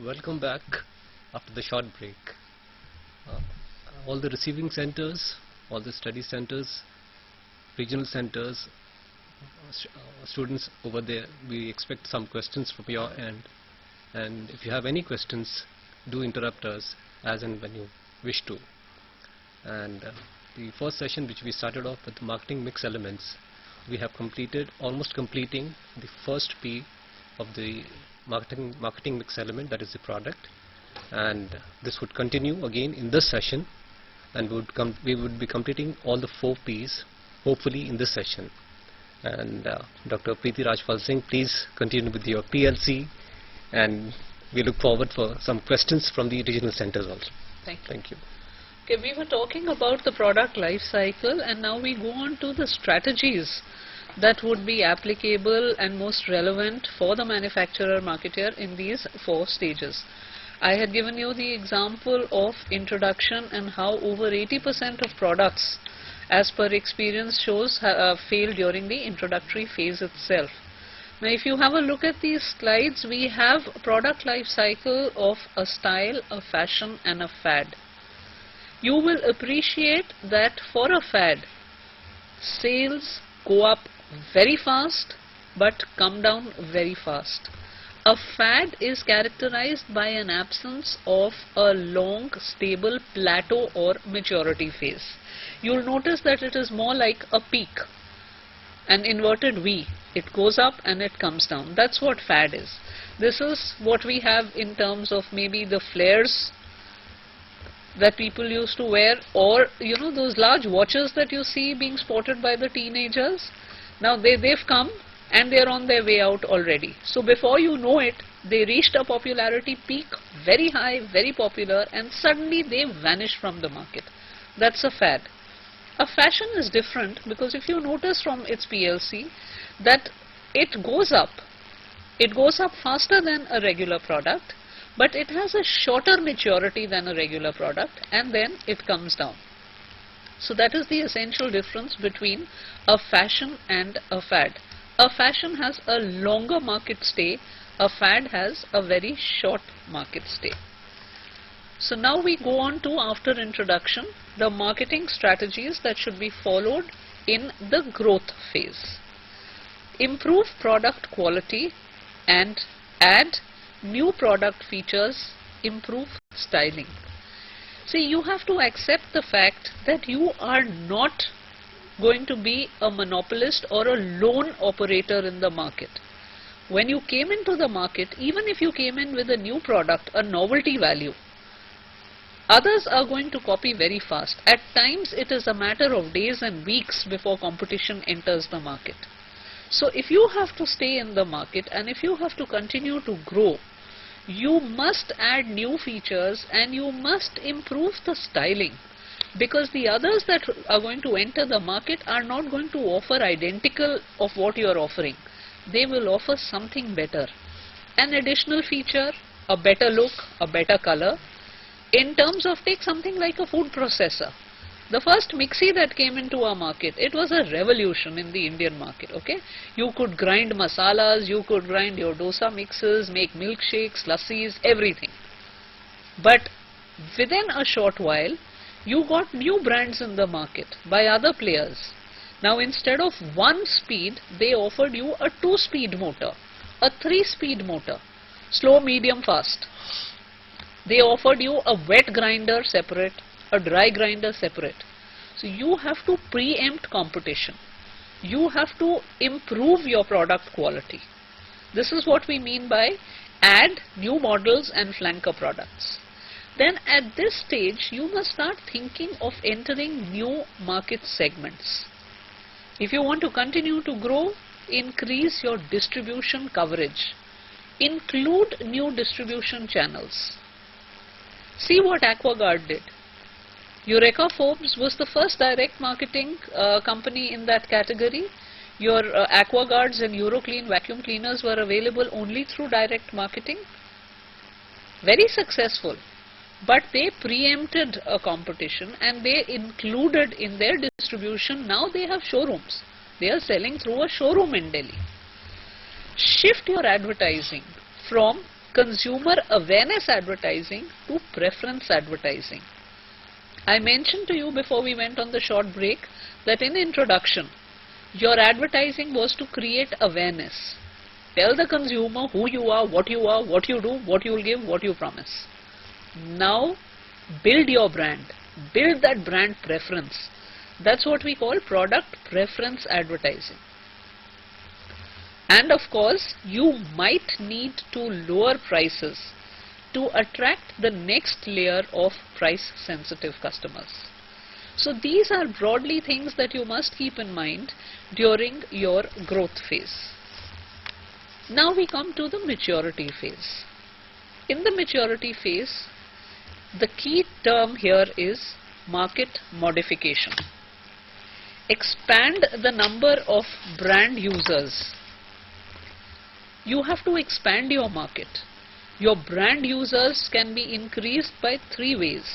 Welcome back after the short break. All the receiving centers, all the study centers, regional centers, students over there, we expect some questions from your end. And if you have any questions, do interrupt us as and when you wish to. And the first session, which we started off with marketing mix elements, we have completed, almost completing the first P of the marketing mix element, that is the product. And this would continue again in this session, and we would be completing all the 4 Ps hopefully in this session. And Dr. Preeti Rajpal Singh, please continue with your PLC, and we look forward for some questions from the regional centers also. Thank you. Okay, we were talking about the product life cycle, and now we go on to the strategies that would be applicable and most relevant for the manufacturer marketer in these 4 stages. I had given you the example of introduction and how over 80% of products, as per experience shows, fail during the introductory phase itself. Now if you have a look at these slides, we have product life cycle of a style, a fashion and a fad. You will appreciate that for a fad, sales go up very fast but come down very fast. A fad is characterized by an absence of a long stable plateau or maturity phase. You will notice that it is more like a peak, an inverted V. It goes up and it comes down. That's what fad is. This is what we have in terms of maybe the flares that people used to wear, or those large watches that you see being sported by the teenagers. Now they've come and they're on their way out already. So before you know it, they reached a popularity peak, very high, very popular, and suddenly they vanish from the market. That's a fad. A fashion is different, because if you notice from its PLC that it goes up faster than a regular product, but it has a shorter maturity than a regular product, and then it comes down. So that is the essential difference between a fashion and a fad. A fashion has a longer market stay, a fad has a very short market stay. So now we go on to, after introduction, the marketing strategies that should be followed in the growth phase. Improve product quality and add new product features, improve styling. See, you have to accept the fact that you are not going to be a monopolist or a lone operator in the market. When you came into the market, even if you came in with a new product, a novelty value, others are going to copy very fast. At times it is a matter of days and weeks before competition enters the market. So if you have to stay in the market and if you have to continue to grow, you must add new features and you must improve the styling, because the others that are going to enter the market are not going to offer identical of what you are offering. They will offer something better, an additional feature, a better look, a better color. In terms of, take something like a food processor. The first mixie that came into our market, it was a revolution in the Indian market, okay? You could grind masalas, you could grind your dosa mixes, make milkshakes, lassis, everything. But within a short while, you got new brands in the market by other players. Now instead of 1 speed, they offered you a 2-speed motor, a 3-speed motor, slow, medium, fast. They offered you a wet grinder separate, a dry grinder separate. So you have to preempt competition. You have to improve your product quality. This is what we mean by add new models and flanker products. Then at this stage, you must start thinking of entering new market segments. If you want to continue to grow, increase your distribution coverage. Include new distribution channels. See what Aquaguard did. Eureka Forbes was the first direct marketing company in that category. Your Aquaguards and Euroclean vacuum cleaners were available only through direct marketing. Very successful. But they preempted a competition and they included in their distribution, now they have showrooms. They are selling through a showroom in Delhi. Shift your advertising from consumer awareness advertising to preference advertising. I mentioned to you before we went on the short break that in introduction, your advertising was to create awareness. Tell the consumer who you are, what you do, what you will give, what you promise. Now, build your brand. Build that brand preference. That's what we call product preference advertising. And of course, you might need to lower prices to attract the next layer of price sensitive customers. So these are broadly things that you must keep in mind during your growth phase. Now we come to the maturity phase. In the maturity phase, the key term here is market modification. Expand the number of brand users. You have to expand your market. Your brand users can be increased by 3 ways.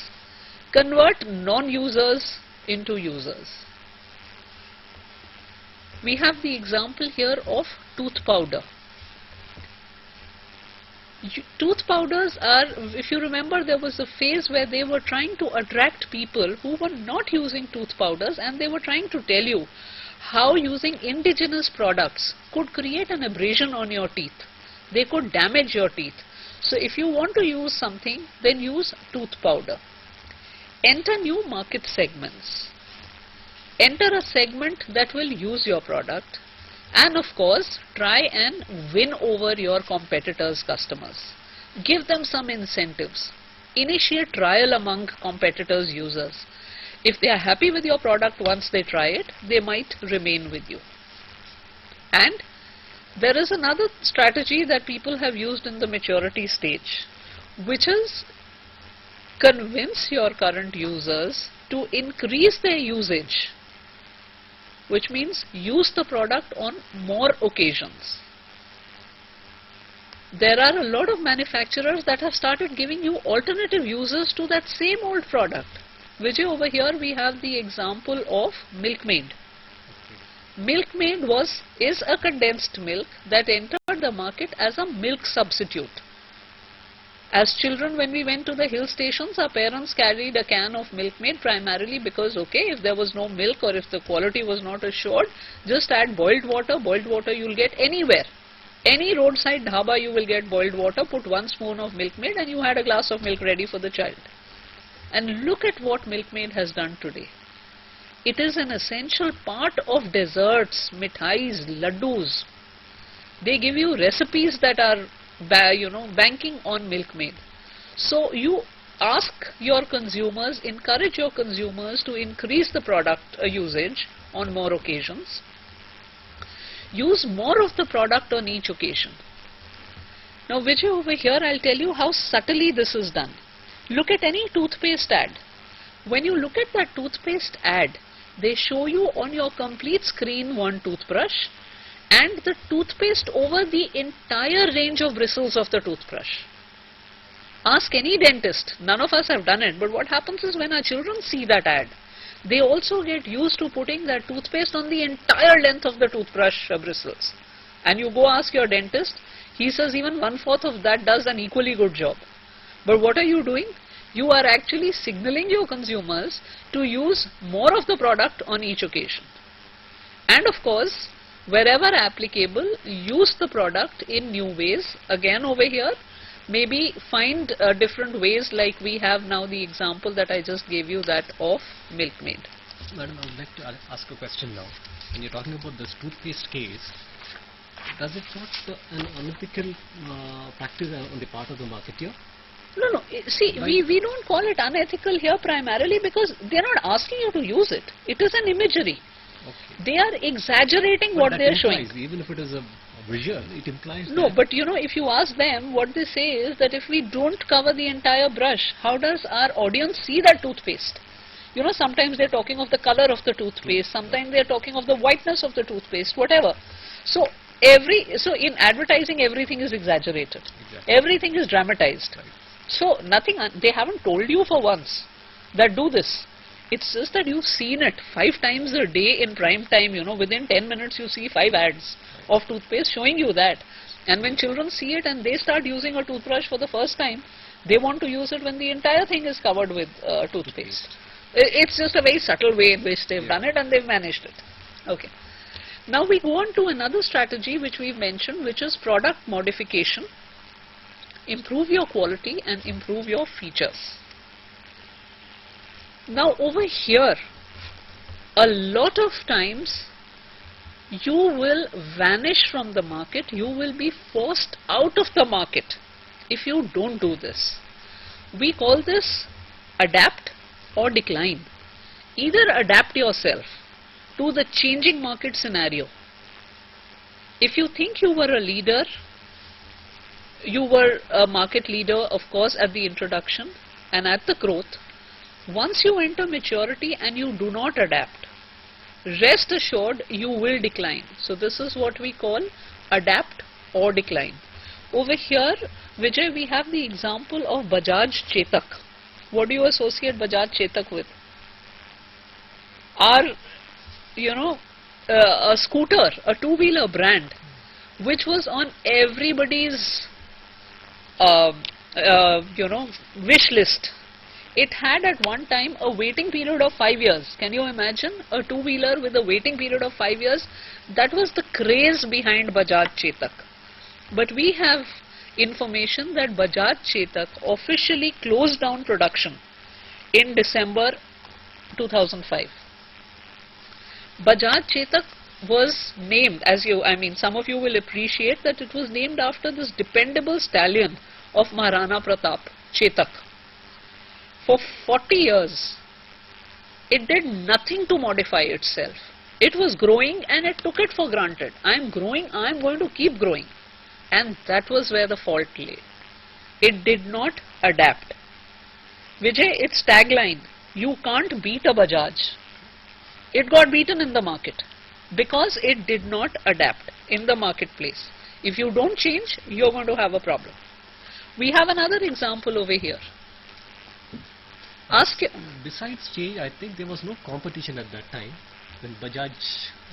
Convert non-users into users. We have the example here of tooth powder. Tooth powders are, if you remember, there was a phase where they were trying to attract people who were not using tooth powders, and they were trying to tell you how using indigenous products could create an abrasion on your teeth. They could damage your teeth. So if you want to use something, then use tooth powder. Enter new market segments. Enter a segment that will use your product. And of course, try and win over your competitors' customers. Give them some incentives. Initiate trial among competitors' users. If they are happy with your product once they try it, they might remain with you. And there is another strategy that people have used in the maturity stage, which is convince your current users to increase their usage, which means use the product on more occasions. There are a lot of manufacturers that have started giving you alternative uses to that same old product. Vijay, over here we have the example of Milkmaid. Milkmaid is a condensed milk that entered the market as a milk substitute. As children, when we went to the hill stations, our parents carried a can of Milkmaid primarily because, okay, if there was no milk or if the quality was not assured, just add boiled water. Boiled water you will get anywhere. Any roadside dhaba you will get boiled water, put 1 spoon of Milkmaid and you had a glass of milk ready for the child. And look at what Milkmaid has done today. It is an essential part of desserts, mithais, laddus. They give you recipes that are banking on Milkmaid. So you ask your consumers, encourage your consumers to increase the product usage on more occasions. Use more of the product on each occasion. Now Vijay, over here I'll tell you how subtly this is done. Look at any toothpaste ad. When you look at that toothpaste ad, they show you on your complete screen one toothbrush and the toothpaste over the entire range of bristles of the toothbrush. Ask any dentist, none of us have done it, but what happens is when our children see that ad, they also get used to putting that toothpaste on the entire length of the toothbrush bristles. And you go ask your dentist, he says even 1/4 of that does an equally good job. But what are you doing? You are actually signaling your consumers to use more of the product on each occasion. And of course, wherever applicable, use the product in new ways. Again over here, maybe find different ways, like we have now the example that I just gave you, that of Milkmaid. Madam, I would like to ask a question now. When you're talking about this toothpaste case, does it not an unethical practice on the part of the marketer? No. See, we don't call it unethical here primarily because they're not asking you to use it. It is an imagery. Okay. They are exaggerating But what that they are showing. implies, even if it is a visual, it implies No, that. but you know, if you ask them, what they say is that if we don't cover the entire brush, how does our audience see that toothpaste? You know, sometimes they're talking of the color of the toothpaste, sometimes they're talking of the whiteness of the toothpaste, whatever. So so in advertising, everything is exaggerated. Exactly. Everything is dramatized. Right. So nothing, they haven't told you for once that do this. It's just that you've seen it 5 times a day in prime time, you know, within 10 minutes you see 5 ads of toothpaste showing you that. And when children see it and they start using a toothbrush for the first time, they want to use it when the entire thing is covered with toothpaste. It's just a very subtle way in which they've done it, and they've managed it. Okay. Now we go on to another strategy which we've mentioned, which is product modification. Improve your quality and improve your features. Now over here, a lot of times you will vanish from the market, you will be forced out of the market if you don't do this. We call this adapt or decline. Either adapt yourself to the changing market scenario. If you think you were a leader, you were a market leader, of course, at the introduction and at the growth. Once you enter maturity and you do not adapt, rest assured you will decline. So this is what we call adapt or decline. Over here, Vijay, we have the example of Bajaj Chetak. What do you associate Bajaj Chetak with? Our, you know, a scooter, a two-wheeler brand, which was on everybody's, you know, wish list. It had at one time a waiting period of 5 years. Can you imagine a two-wheeler with a waiting period of 5 years? That was the craze behind Bajaj Chetak. But we have information that Bajaj Chetak officially closed down production in December 2005. Bajaj Chetak was named, some of you will appreciate that it was named after this dependable stallion of Maharana Pratap, Chetak. For 40 years, it did nothing to modify itself. It was growing and it took it for granted. I'm growing, I'm going to keep growing. And that was where the fault lay. It did not adapt. Vijay, its tagline, you can't beat a Bajaj. It got beaten in the market because it did not adapt in the marketplace. If you don't change, you're going to have a problem. We have another example over here. Besides change, I think there was no competition at that time when Bajaj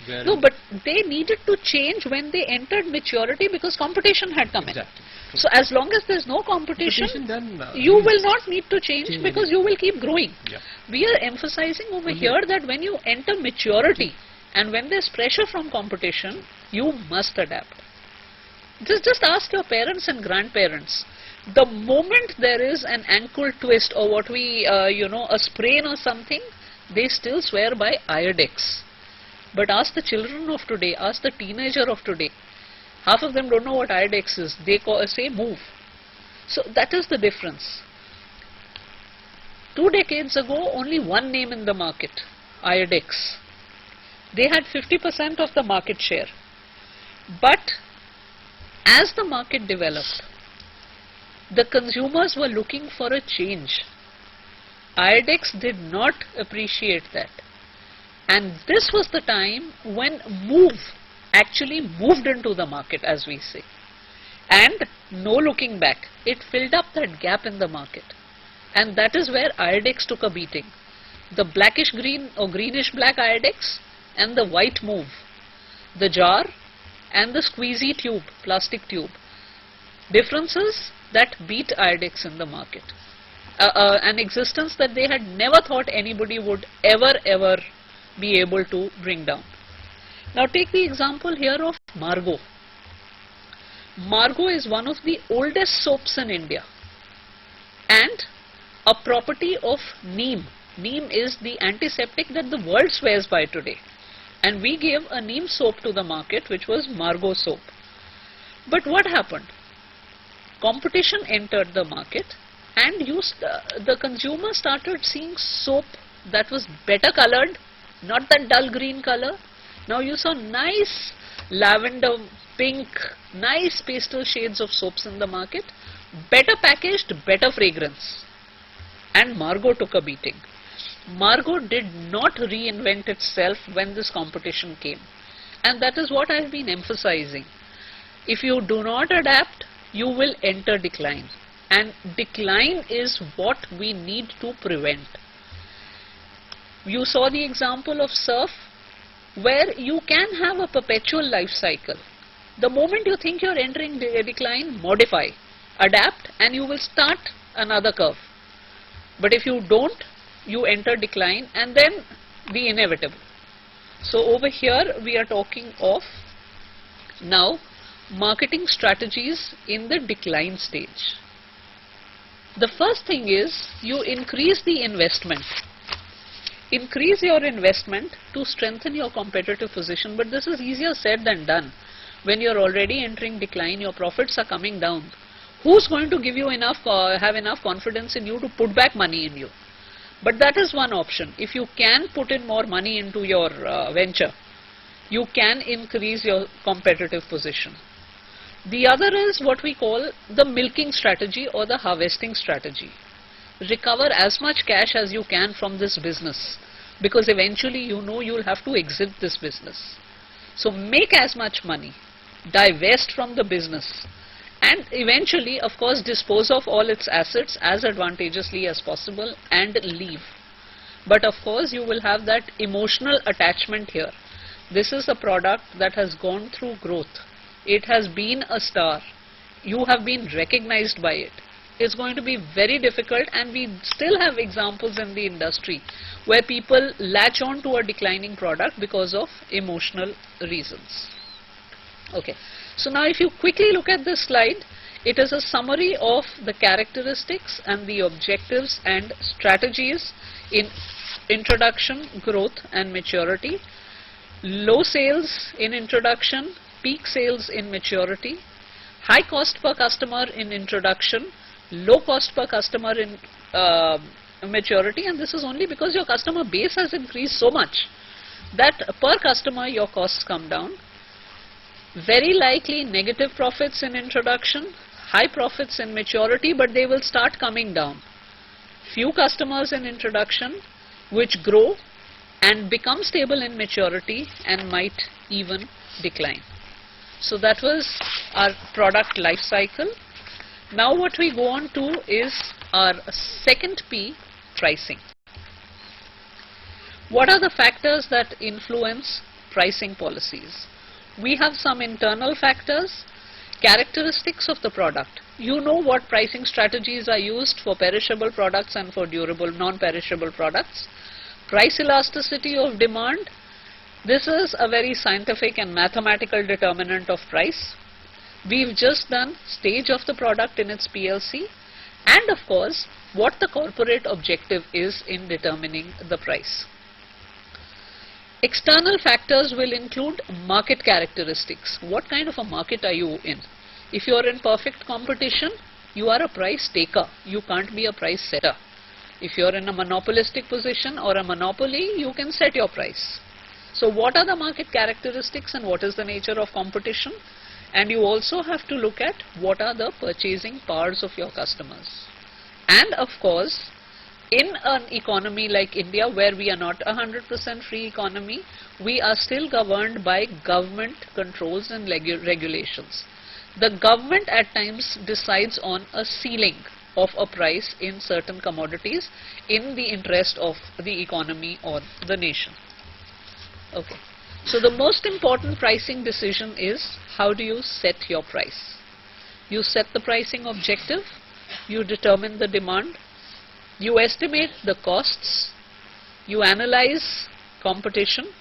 were... No, but they needed to change when they entered maturity because competition had come Exactly. in. So as long as there's no competition, then, you will not need to change because you will keep growing. Yeah. We are emphasizing over here that when you enter maturity and when there's pressure from competition, you must adapt. Just ask your parents and grandparents. The moment there is an ankle twist or what we, a sprain or something, they still swear by Iodex. But ask the children of today, ask the teenager of today. Half of them don't know what Iodex is. They say move. So that is the difference. 2 decades ago, only one name in the market, Iodex. They had 50% of the market share. But as the market developed, the consumers were looking for a change. Iodex did not appreciate that. And this was the time when Move actually moved into the market, as we say. And no looking back, it filled up that gap in the market. And that is where Iodex took a beating. The blackish green or greenish black Iodex and the white Move. The jar and the squeezy tube, plastic tube. Differences that beat Iodex in the market. An existence that they had never thought anybody would ever be able to bring down. Now take the example here of Margo. Margo is one of the oldest soaps in India and a property of neem. Neem is the antiseptic that the world swears by today. And we gave a neem soap to the market, which was Margo soap. But what happened? Competition entered the market and the consumer started seeing soap that was better colored, not that dull green color. Now you saw nice lavender, pink, nice pastel shades of soaps in the market, better packaged, better fragrance. And Margot took a beating. Margot did not reinvent itself when this competition came. And that is what I have been emphasizing. If you do not adapt, you will enter decline. And decline is what we need to prevent. You saw the example of surf, where you can have a perpetual life cycle. The moment you think you are entering decline, modify, adapt, and you will start another curve. But if you don't, you enter decline and then the inevitable. So over here we are talking of now marketing strategies in the decline stage. The first thing is you increase the investment. Increase your investment to strengthen your competitive position, but this is easier said than done. When you are already entering decline, your profits are coming down. Who's going to give you enough, have enough confidence in you to put back money in you? But that is one option. If you can put in more money into your venture, you can increase your competitive position. The other is what we call the milking strategy or the harvesting strategy. Recover as much cash as you can from this business, because eventually you know you will have to exit this business. So make as much money, divest from the business, and eventually of course dispose of all its assets as advantageously as possible and leave. But of course you will have that emotional attachment here. This is a product that has gone through growth. It has been a star. You have been recognized by it. It's going to be very difficult, and we still have examples in the industry where people latch on to a declining product because of emotional reasons. Okay. So now if you quickly look at this slide, it is a summary of the characteristics and the objectives and strategies in introduction, growth and maturity. Low sales in introduction, peak sales in maturity, high cost per customer in introduction, low cost per customer in maturity, and this is only because your customer base has increased so much that per customer your costs come down. Very likely negative profits in introduction, high profits in maturity, but they will start coming down. Few customers in introduction which grow and become stable in maturity and might even decline. So that was our product life cycle. Now what we go on to is our second P, pricing. What are the factors that influence pricing policies? We have some internal factors, characteristics of the product. You know what pricing strategies are used for perishable products and for durable, non-perishable products. Price elasticity of demand. This is a very scientific and mathematical determinant of price. We've just done stage of the product in its PLC, and of course what the corporate objective is in determining the price. External factors will include market characteristics. What kind of a market are you in? If you are in perfect competition, you are a price taker. You can't be a price setter. If you are in a monopolistic position or a monopoly, you can set your price. So what are the market characteristics and what is the nature of competition? And you also have to look at what are the purchasing powers of your customers. And of course, in an economy like India, where we are not 100% free economy, we are still governed by government controls and regulations. The government at times decides on a ceiling of a price in certain commodities in the interest of the economy or the nation. Okay. So the most important pricing decision is how do you set your price. You set the pricing objective, you determine the demand, you estimate the costs, you analyze competition,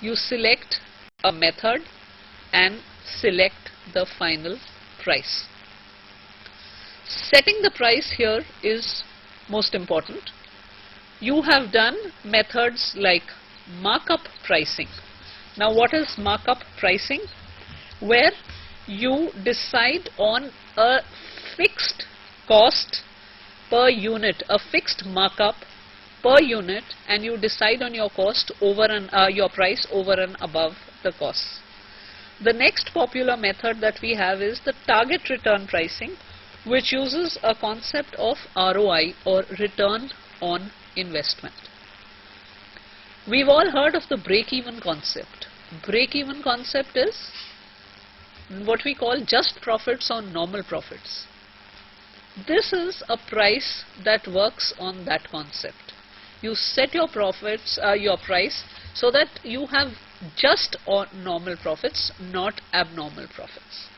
you select a method and select the final price. Setting the price here is most important. You have done methods like markup pricing. Now what is markup pricing? Where you decide on a fixed cost per unit, a fixed markup per unit, and you decide on your cost over and your price over and above the costs. The next popular method that we have is the target return pricing, which uses a concept of ROI, or return on investment. We've all heard of the break-even concept. Break-even concept is what we call just profits on normal profits. This is a price that works on that concept. You set your profits, your price, so that you have just on normal profits, not abnormal profits.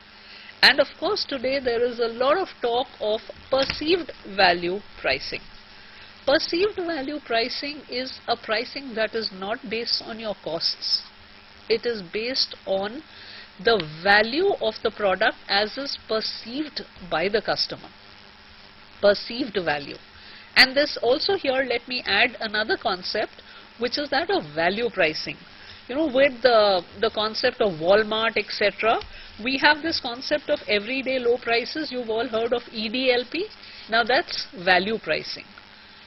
And of course, today there is a lot of talk of perceived value pricing. Perceived value pricing is a pricing that is not based on your costs. It is based on the value of the product as is perceived by the customer. Perceived value. And this also here, let me add another concept, which is that of value pricing. You know, with the concept of Walmart, etc., we have this concept of everyday low prices. You've all heard of EDLP. Now that's value pricing.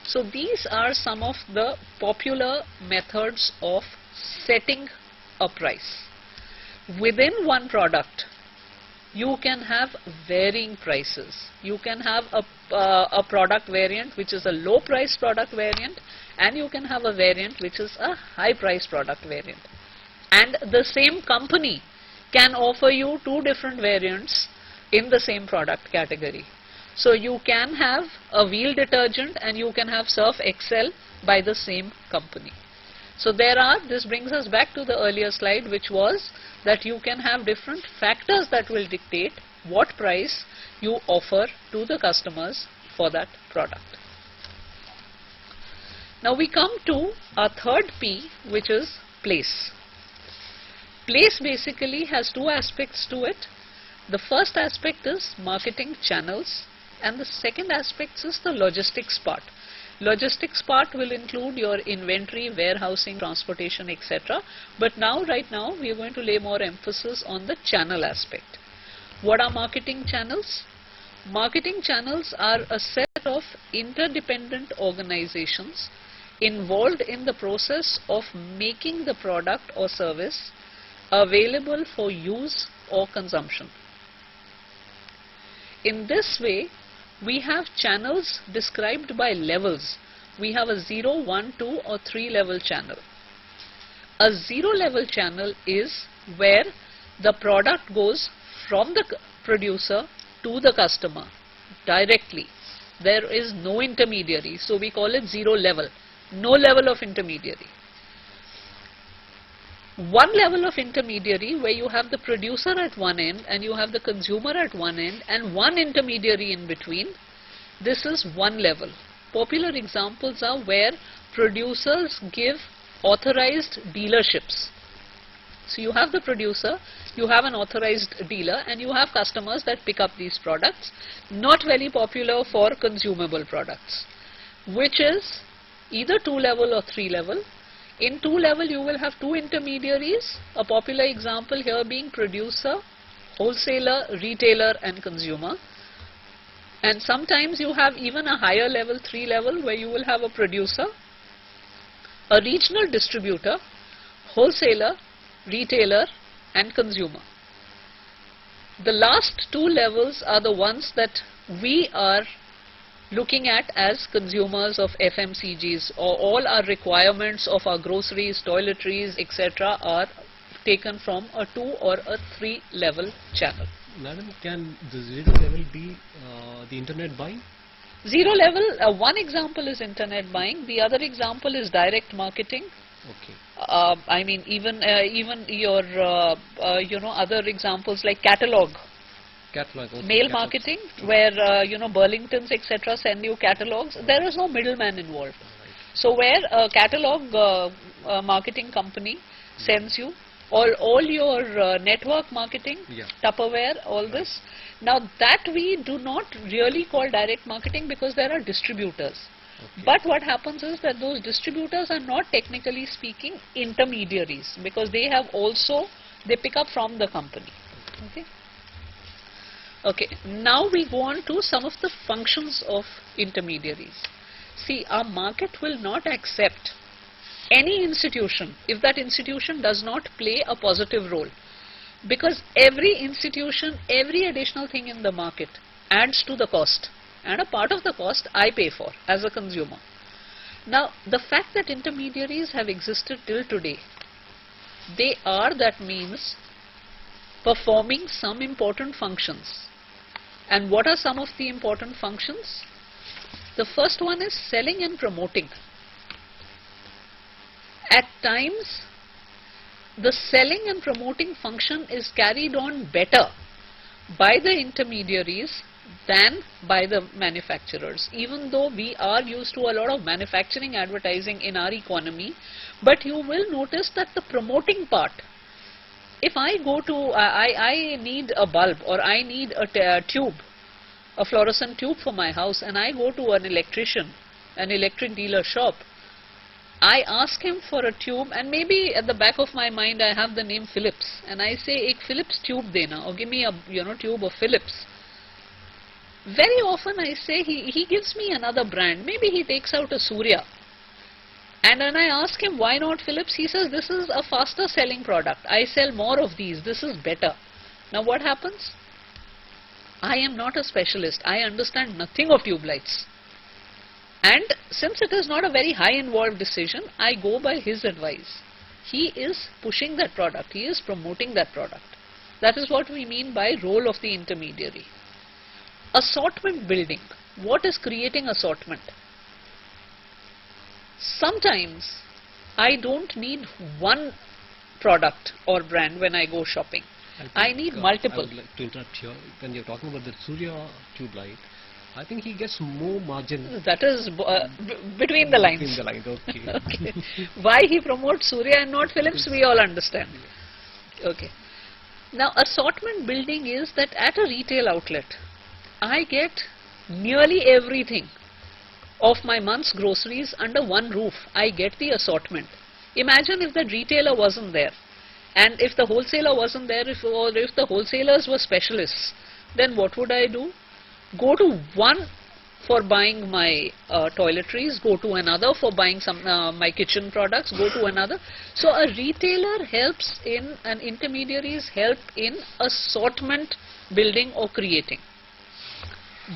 So these are some of the popular methods of setting a price. Within one product, you can have varying prices. You can have a product variant which is a low price product variant, and you can have a variant which is a high price product variant. And the same company can offer you two different variants in the same product category. So you can have a wheel detergent and you can have Surf Excel by the same company. So this brings us back to the earlier slide, which was that you can have different factors that will dictate what price you offer to the customers for that product. Now we come to our third P, which is place. Place basically has two aspects to it. The first aspect is marketing channels, and the second aspect is the logistics part. Logistics part will include your inventory, warehousing, transportation, etc. But right now, we are going to lay more emphasis on the channel aspect. What are marketing channels? Marketing channels are a set of interdependent organizations involved in the process of making the product or service available for use or consumption. In this way, we have channels described by levels. We have a 0, 1, 2 or 3 level channel. A 0 level channel is where the product goes from the producer to the customer directly. There is no intermediary, so we call it 0 level. No level of intermediary. 1 level of intermediary, where you have the producer at one end and you have the consumer at one end and one intermediary in between. This is 1 level. Popular examples are where producers give authorized dealerships. So you have the producer, you have an authorized dealer, and you have customers that pick up these products. Not very popular for consumable products, which is either 2 level or 3 level. In 2 level, you will have 2 intermediaries, a popular example here being producer, wholesaler, retailer and consumer. And sometimes you have even a higher level, 3 level, where you will have a producer, a regional distributor, wholesaler, retailer and consumer. The last 2 levels are the ones that we are looking at as consumers of FMCGs, or all our requirements of our groceries, toiletries, etc. are taken from a 2 or a 3 level channel. Madam, can the 0 level be the internet buying? 0 level, one example is internet buying, the other example is direct marketing. Okay. I mean, even your other examples like catalog. Catalog. Okay. Mail marketing, where Burlingtons etc. send you catalogs. There is no middleman involved. Right. So where a catalog marketing company sends you all your network marketing, Tupperware, all this. Now that we do not really call direct marketing because there are distributors. Okay. But what happens is that those distributors are not, technically speaking, intermediaries, because they pick up from the company. Okay. Okay, now we go on to some of the functions of intermediaries. See, our market will not accept any institution if that institution does not play a positive role. Because every institution, every additional thing in the market adds to the cost, and a part of the cost I pay for as a consumer. Now, the fact that intermediaries have existed till today, they are, that means, performing some important functions. And what are some of the important functions? The first one is selling and promoting. At times, the selling and promoting function is carried on better by the intermediaries than by the manufacturers, even though we are used to a lot of manufacturing advertising in our economy. But you will notice that the promoting part, if I go to, I need a bulb, or I need a tube, a fluorescent tube for my house, and I go to an electrician, an electric dealer shop, I ask him for a tube, and maybe at the back of my mind I have the name Philips, and I say, "Ek Philips tube dena," or give me a tube of Philips. Very often I say, he gives me another brand. Maybe he takes out a Surya. And when I ask him, why not Philips, he says, this is a faster selling product. I sell more of these. This is better. Now what happens? I am not a specialist. I understand nothing of tube lights. And since it is not a very high involved decision, I go by his advice. He is pushing that product. He is promoting that product. That is what we mean by role of the intermediary. Assortment building. What is creating assortment? Sometimes I don't need one product or brand when I go shopping. I need multiple. I would like to interrupt here. When you're talking about the Surya tube light, I think he gets more margin. That is between the lines. Between the lines, okay. Okay. Why he promotes Surya and not Philips, we all understand. Okay. Now, assortment building is that at a retail outlet, I get nearly everything of my month's groceries under one roof. I get the assortment. Imagine if the retailer wasn't there, and if the wholesaler wasn't there, or if the wholesalers were specialists, then what would I do? Go to one for buying my toiletries, go to another for buying some my kitchen products, go to another. So a retailer helps in, and intermediaries help in assortment building or creating.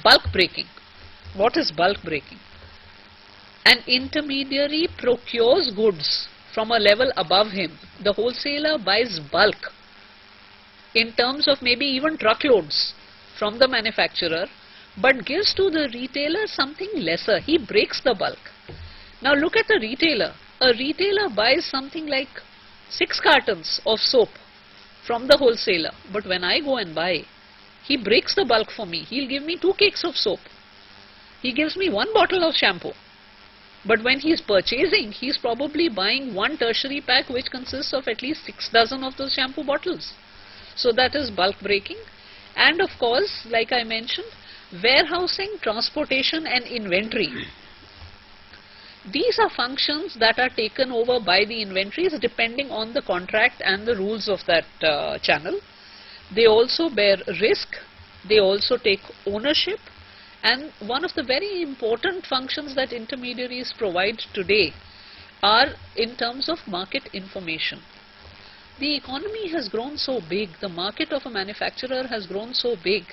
Bulk breaking. What is bulk breaking? An intermediary procures goods from a level above him. The wholesaler buys bulk in terms of maybe even truckloads from the manufacturer, but gives to the retailer something lesser. He breaks the bulk. Now look at a retailer. A retailer buys something like 6 cartons of soap from the wholesaler, but when I go and buy, he breaks the bulk for me. He'll give me 2 cakes of soap. He gives me 1 bottle of shampoo. But when he's purchasing, he's probably buying 1 tertiary pack which consists of at least 6 dozen of those shampoo bottles. So that is bulk breaking. And of course, like I mentioned, warehousing, transportation and inventory. These are functions that are taken over by the inventories depending on the contract and the rules of that channel. They also bear risk, they also take ownership, and one of the very important functions that intermediaries provide today are in terms of market information. The economy has grown so big, the market of a manufacturer has grown so big,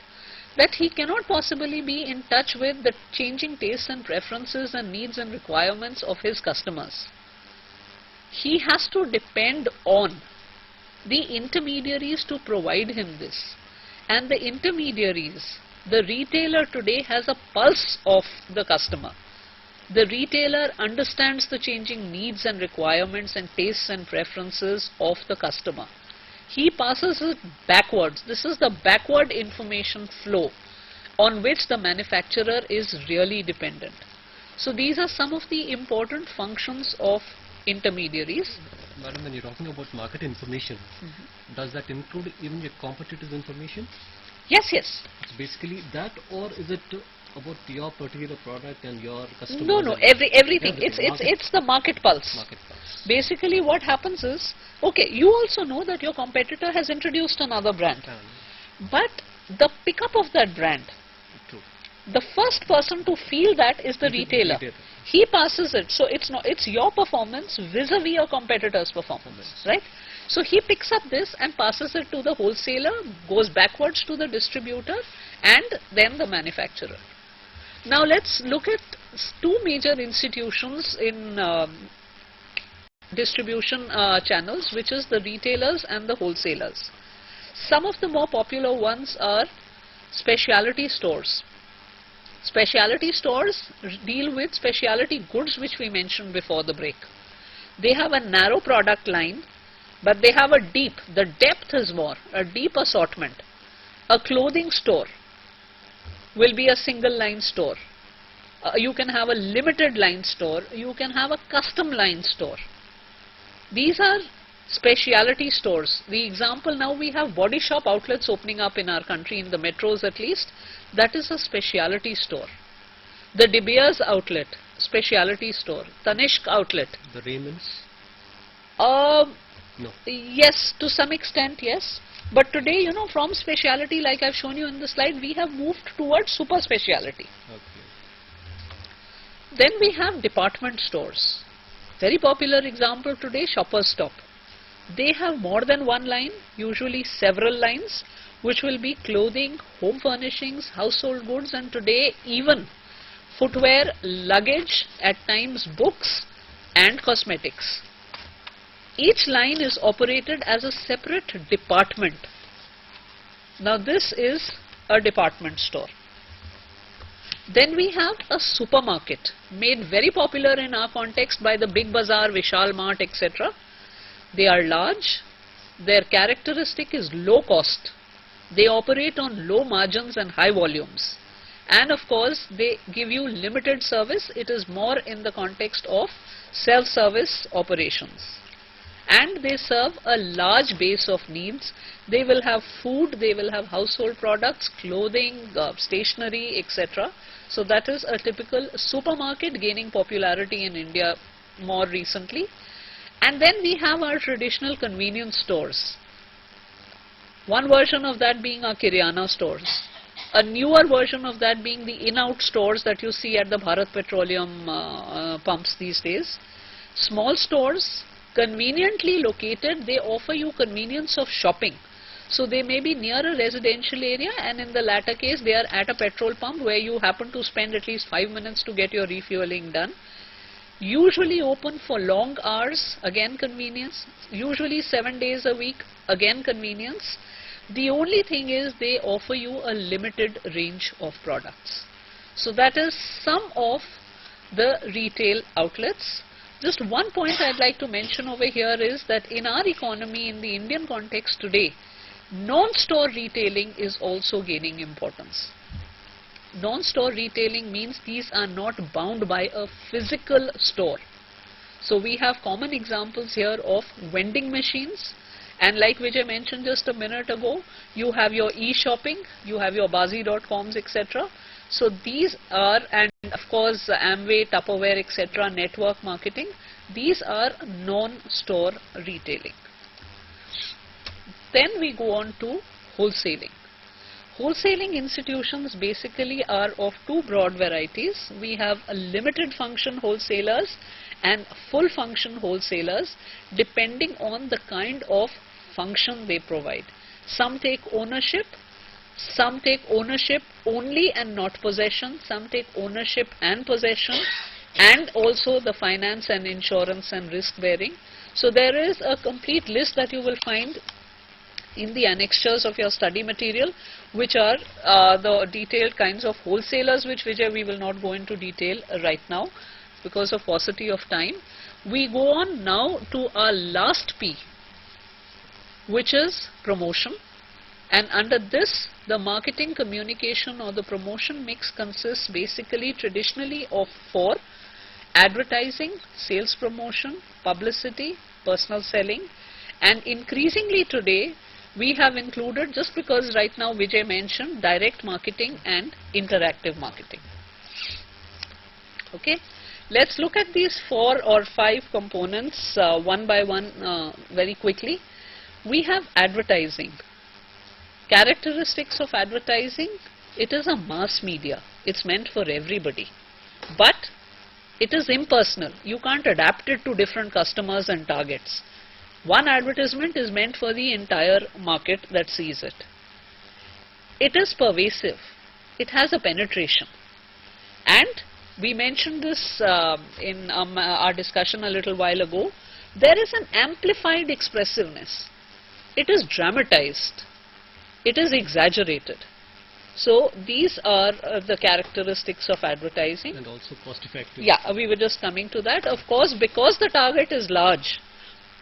that he cannot possibly be in touch with the changing tastes and preferences and needs and requirements of his customers. He has to depend on the intermediaries to provide him this. And the intermediaries, the retailer today has a pulse of the customer. The retailer understands the changing needs and requirements and tastes and preferences of the customer. He passes it backwards. This is the backward information flow on which the manufacturer is really dependent. So these are some of the important functions of intermediaries. Madam, when you're talking about market information, does that include even your competitive information? Yes, yes. It's basically that, or is it about your particular product and your customers? No, everything. It's the market pulse. Market pulse. Basically what happens is, okay, you also know that your competitor has introduced another brand. But the pickup of that brand, True. the first person to feel that is the retailer. He passes it. So it's your performance vis-a-vis your competitor's performance, right? So he picks up this and passes it to the wholesaler, goes backwards to the distributor, and then the manufacturer. Now let's look at two major institutions in distribution channels, which is the retailers and the wholesalers. Some of the more popular ones are specialty stores. Specialty stores deal with specialty goods, which we mentioned before the break. They have a narrow product line, but they have the depth is more, a deep assortment. A clothing store will be a single line store. You can have a limited line store, you can have a custom line store. These are specialty stores. The example, now we have body shop outlets opening up in our country, in the metros at least. That is a specialty store. The De Beers outlet, specialty store. Tanishq outlet. The Raymond's? No. Yes, to some extent, yes. But today, you know, from specialty, like I've shown you in the slide, we have moved towards super specialty. Okay. Then we have department stores. Very popular example today, Shoppers Stop. They have more than one line, usually several lines, which will be clothing, home furnishings, household goods, and today even footwear, luggage, at times books and cosmetics. Each line is operated as a separate department. Now this is a department store. Then we have a supermarket, made very popular in our context by the Big Bazaar, Vishal Mart, etc. They are large. Their characteristic is low cost. They operate on low margins and high volumes. And of course, they give you limited service. It is more in the context of self-service operations. And they serve a large base of needs. They will have food, they will have household products, clothing, stationery, etc. So that is a typical supermarket gaining popularity in India more recently. And then we have our traditional convenience stores. One version of that being our Kiryana stores. A newer version of that being the in-out stores that you see at the Bharat Petroleum pumps these days. Small stores, conveniently located, they offer you convenience of shopping. So they may be near a residential area, and in the latter case they are at a petrol pump where you happen to spend at least 5 minutes to get your refueling done. Usually open for long hours, again convenience. Usually 7 days a week, again convenience. The only thing is they offer you a limited range of products. So that is some of the retail outlets. Just one point I'd like to mention over here is that in our economy, in the Indian context today, non-store retailing is also gaining importance. Non-store retailing means these are not bound by a physical store. So we have common examples here of vending machines, and like Vijay mentioned just a minute ago, you have your e-shopping, you have your Bazi.coms, etc. So these are, and of course Amway, Tupperware, etc., network marketing, these are non-store retailing. Then we go on to wholesaling. Wholesaling institutions basically are of two broad varieties. We have a limited function wholesalers and full function wholesalers, depending on the kind of function they provide. Some take ownership only and not possession, some take ownership and possession, and also the finance and insurance and risk bearing. So there is a complete list that you will find in the annexures of your study material, which are the detailed kinds of wholesalers, which Vijay we will not go into detail right now because of paucity of time. We go on now to our last P, which is promotion. And under this, the marketing, communication or the promotion mix consists basically traditionally of four: advertising, sales promotion, publicity, personal selling, and increasingly today we have included, just because right now Vijay mentioned, direct marketing and interactive marketing. Okay, let's look at these 4 or 5 components one by one very quickly. We have advertising. Characteristics of advertising: it is a mass media. It's meant for everybody. But It is impersonal. You can't adapt it to different customers and targets. One advertisement is meant for the entire market that sees it. It is pervasive. It has a penetration. And we mentioned this in our discussion a little while ago. There is an amplified expressiveness. It is dramatized. It is exaggerated. So these are the characteristics of advertising. And also cost effective. Yeah, we were just coming to that. Of course, because the target is large,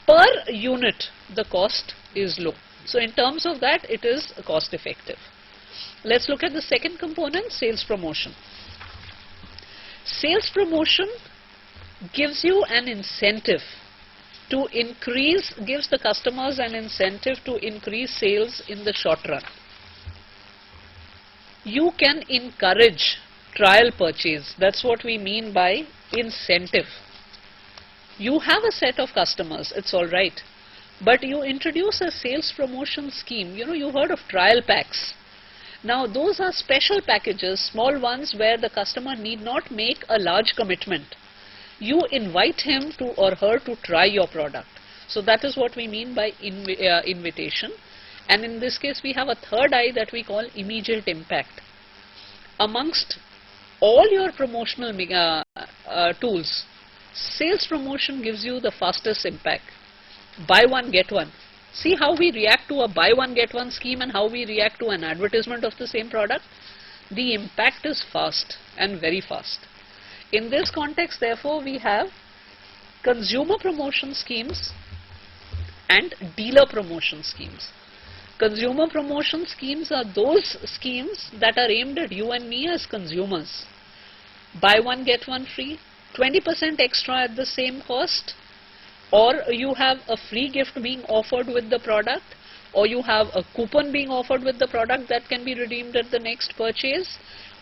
per unit the cost is low. So in terms of that, it is cost effective. Let's look at the second component, sales promotion. Sales promotion gives you an incentive to increase, gives the customers an incentive to increase sales in the short run. You can encourage trial purchase. That's what we mean by incentive. You have a set of customers, it's all right, but you introduce a sales promotion scheme. You know, you heard of trial packs. Now those are special packages, small ones, where the customer need not make a large commitment. You invite him to or her to try your product. So that is what we mean by invitation. And in this case we have a third I that we call immediate impact. Amongst all your promotional tools, sales promotion gives you the fastest impact. Buy one, get one. See how we react to a buy one, get one scheme and how we react to an advertisement of the same product. The impact is fast and very fast. In this context, therefore, we have consumer promotion schemes and dealer promotion schemes. Consumer promotion schemes are those schemes that are aimed at you and me as consumers. Buy one, get one free, 20% extra at the same cost, or you have a free gift being offered with the product, or you have a coupon being offered with the product that can be redeemed at the next purchase,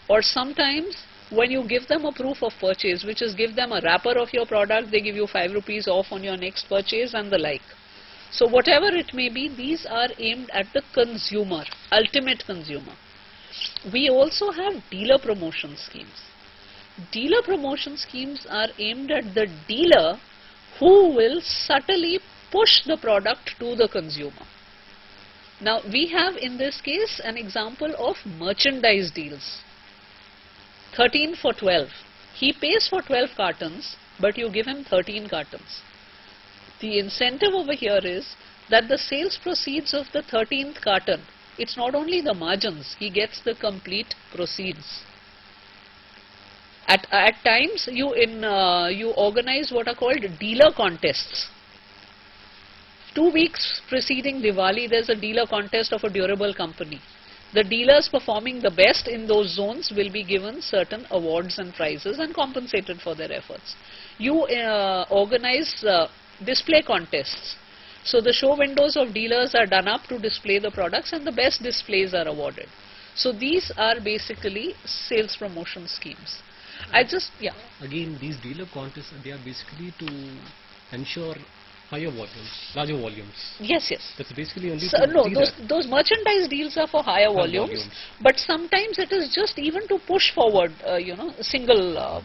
or sometimes when you give them a proof of purchase, which is give them a wrapper of your product, they give you 5 rupees off on your next purchase and the like. So whatever it may be, these are aimed at the consumer, ultimate consumer. We also have dealer promotion schemes. Dealer promotion schemes are aimed at the dealer who will subtly push the product to the consumer. Now we have in this case an example of merchandise deals. 13 for 12. He pays for 12 cartons, but you give him 13 cartons. The incentive over here is that the sales proceeds of the 13th carton, it's not only the margins, he gets the complete proceeds. At times you organize what are called dealer contests. 2 weeks preceding Diwali, there's a dealer contest of a durable company. The dealers performing the best in those zones will be given certain awards and prizes and compensated for their efforts. You organize display contests. So the show windows of dealers are done up to display the products and the best displays are awarded. So these are basically sales promotion schemes. Again, these dealer contests, they are basically to ensure higher volumes, larger volumes. Yes, yes. That's basically only those merchandise deals are for higher volumes, but sometimes it is just even to push forward, single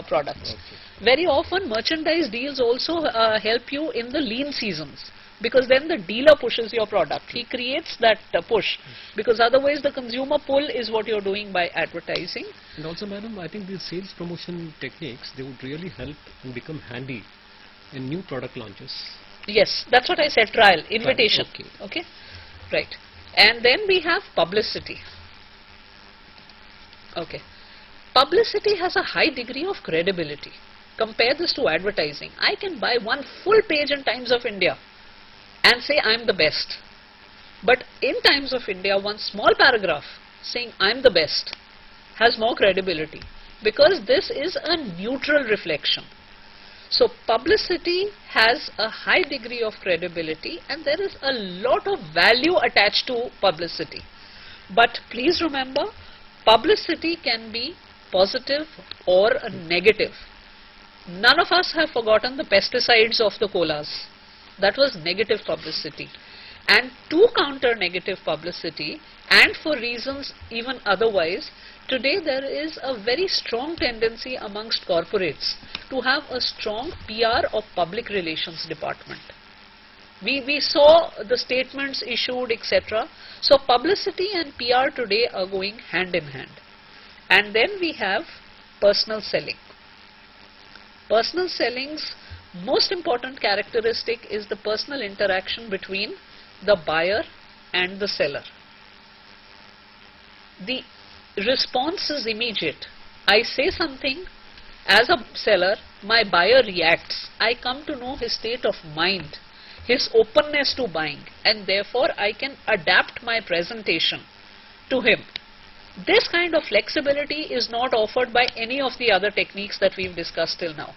products. Okay. Very often merchandise deals also help you in the lean seasons, because then the dealer pushes your product. He creates that push, because otherwise the consumer pull is what you're doing by advertising. And also, madam, I think these sales promotion techniques, they would really help and become handy in new product launches. Yes, that's what I said, trial, invitation. Okay, right. And then we have publicity. Okay. Publicity has a high degree of credibility. Compare this to advertising. I can buy one full page in Times of India and say I'm the best. But in Times of India, one small paragraph saying I'm the best has more credibility, because this is a neutral reflection. So publicity has a high degree of credibility and there is a lot of value attached to publicity. But please remember, publicity can be positive or negative. None of us have forgotten the pesticides of the colas. That was negative publicity. And to counter negative publicity, and for reasons even otherwise, today there is a very strong tendency amongst corporates to have a strong PR or public relations department. We saw the statements issued, etc. So publicity and PR today are going hand in hand. And then we have personal selling. Personal selling's most important characteristic is the personal interaction between the buyer and the seller. The response is immediate. I say something, as a seller, my buyer reacts. I come to know his state of mind, his openness to buying, and therefore I can adapt my presentation to him. This kind of flexibility is not offered by any of the other techniques that we've discussed till now.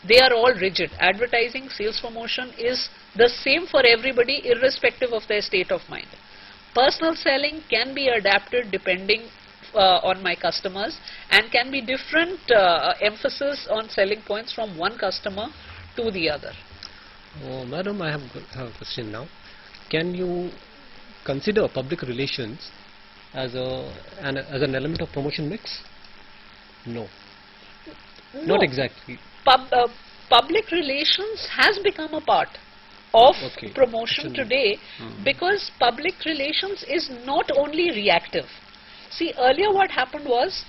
They are all rigid. Advertising, sales promotion is the same for everybody irrespective of their state of mind. Personal selling can be adapted depending on my customers, and can be different emphasis on selling points from one customer to the other. Oh, madam, I have a question now. Can you consider public relations as an element of promotion mix? No. No. Not exactly. Public relations has become a part of promotion Actually, today, because public relations is not only reactive. See, earlier what happened was,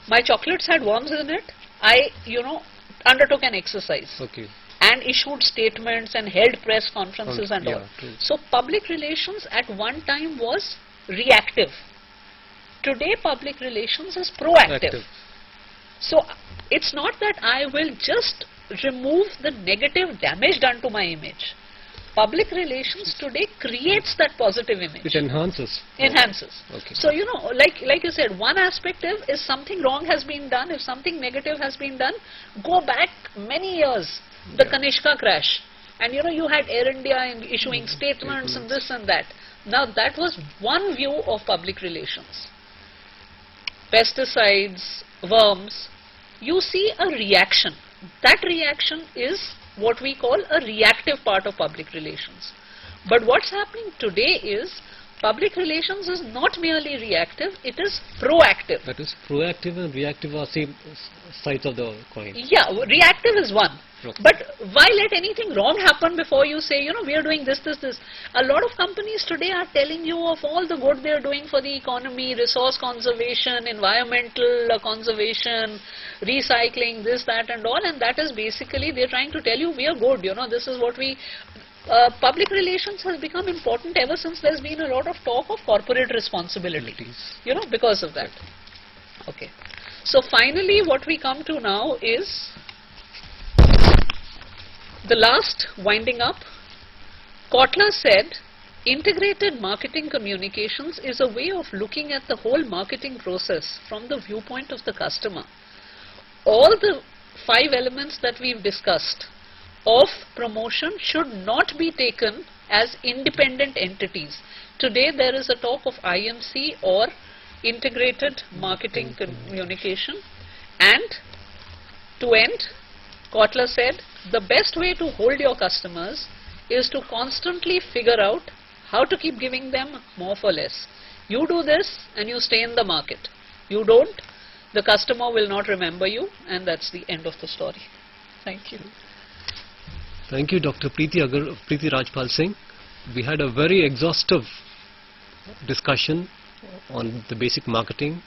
my chocolates had worms in it. I, undertook an exercise. Okay. And issued statements and held press conferences and all. True. So public relations at one time was reactive. Today public relations is proactive. Active. So it's not that I will just remove the negative damage done to my image. Public relations today creates that positive image. It enhances. Enhances. Okay. So, like you said, one aspect is something wrong has been done. If something negative has been done, go back many years. The Kanishka crash. And you had Air India issuing statements and this and that. Now that was one view of public relations. Pesticides, worms, you see a reaction. That reaction is what we call a reactive part of public relations. But what's happening today is, public relations is not merely reactive, it is proactive. That is, proactive and reactive are same sides of the coin. Yeah, reactive is one. Okay. But why let anything wrong happen before you say, we are doing this. A lot of companies today are telling you of all the good they are doing for the economy, resource conservation, environmental conservation, recycling, this, that and all, and that is basically they are trying to tell you we are good, this is what we... public relations has become important ever since there's been a lot of talk of corporate responsibility, because of that. Okay. So finally what we come to now is the last winding up. Kotler said, integrated marketing communications is a way of looking at the whole marketing process from the viewpoint of the customer. All the 5 elements that we've discussed of promotion should not be taken as independent entities. Today there is a talk of IMC or integrated marketing communication, and to end, Kotler said, the best way to hold your customers is to constantly figure out how to keep giving them more for less. You do this and you stay in the market. You don't, the customer will not remember you, and that's the end of the story. Thank you. Thank you, Dr. Preeti Rajpal Singh. We had a very exhaustive discussion on the basic marketing,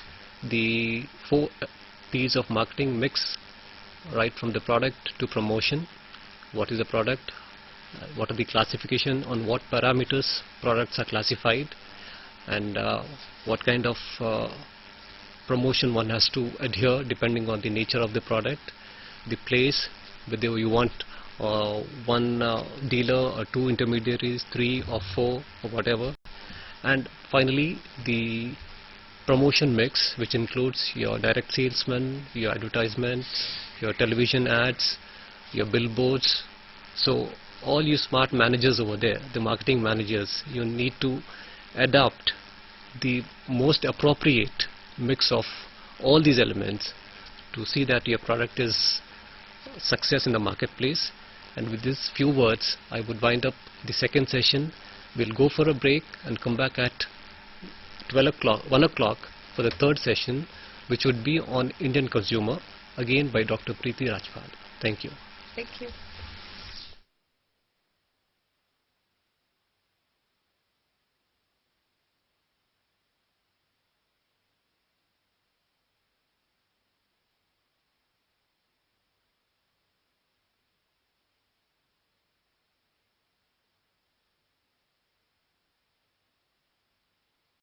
the 4 P's of marketing mix, right from the product to promotion. What is the product? What are the classification, on what parameters products are classified, and what kind of promotion one has to adhere depending on the nature of the product, the place, whether you want one dealer or 2 intermediaries, 3 or 4 or whatever, and finally the promotion mix, which includes your direct salesman, your advertisements, your television ads, your billboards. So all you smart managers over there, the marketing managers, you need to adapt the most appropriate mix of all these elements to see that your product is success in the marketplace. And with these few words, I would wind up the second session We'll go for a break and come back at 1 o'clock for the third session, which would be on Indian consumer, again by Dr. Preeti Rajpal. Thank you. Thank you.